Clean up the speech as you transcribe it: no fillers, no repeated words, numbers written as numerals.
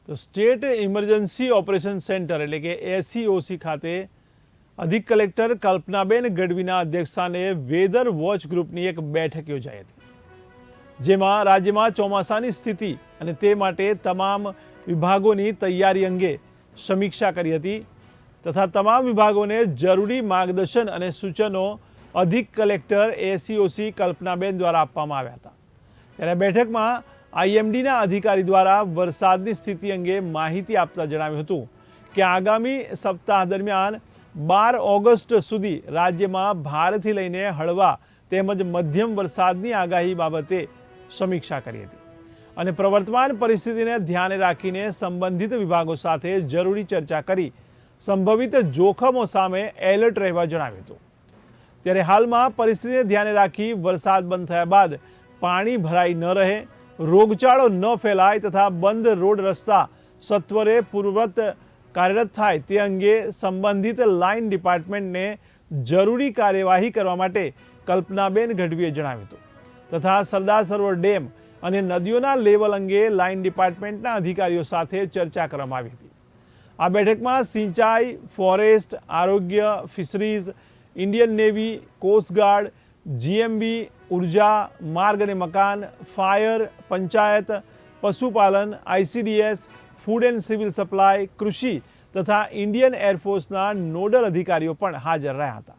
તો state emergency operation centre એટલે કે SEOC ખાતે અધિક કલેક્ટર કલ્પનાબેન ગઢવીના અધ્યક્ષસ્થાને વેધર વોચ ગ્રુપની એક બેઠક યોજાઈ હતી, જેમાં રાજ્યમાં ચોમાસાની સ્થિતિ અને તે માટે તમામ વિભાગોની તૈયારી અંગે સમીક્ષા કરી હતી તથા તમામ વિભાગોને જરૂરી માર્ગદર્શન અને સૂચનો અધિક કલેક્ટર SEOC કલ્પનાબેન દ્વારા આપવામાં આવ્યા હતા। ત્યારે બેઠકમાં IMDના અધિકારી દ્વારા વરસાદની સ્થિતિ અંગે માહિતી આપતા જણાવ્યું હતું કે આગામી સપ્તાહ દરમિયાન 12 ઓગસ્ટ સુધી રાજ્યમાં ભારેથી લઈને હળવા તેમજ મધ્યમ વરસાદની આગાહી બાબતે સમીક્ષા કરી હતી અને પ્રવર્તમાન પરિસ્થિતિને ધ્યાને રાખીને સંબંધિત વિભાગો સાથે જરૂરી ચર્ચા કરી સંભવિત જોખમો સામે એલર્ટ રહેવા જણાવ્યું હતું। ત્યારે હાલમાં પરિસ્થિતિને ધ્યાને રાખી વરસાદ બંધ થયા બાદ પાણી ભરાઈ ન રહે, રોગચાળો ન ફેલાય તથા બંધ રોડ રસ્તા સત્વરે પૂર્વવત કાર્યરત થાય તે અંગે સંબંધિત લાઇન ડિપાર્ટમેન્ટને જરૂરી કાર્યવાહી કરવા માટે કલ્પનાબેન ગઢવીએ જણાવ્યું હતું તથા સરદાર સરોવર ડેમ અને નદીઓના લેવલ અંગે લાઇન ડિપાર્ટમેન્ટના અધિકારીઓ સાથે ચર્ચા કરવામાં આવી હતી। આ બેઠકમાં સિંચાઈ, ફોરેસ્ટ, આરોગ્ય, fisheries, Indian navy, coastguard, GMB, ઉર્જા, માર્ગ અને મકાન, ફાયર, પંચાયત, પશુપાલન, ICDS, food and civil supply, કૃષિ તથા ઇન્ડિયન એરફોર્સના નોડલ અધિકારીઓ પણ હાજર રહ્યા હતા।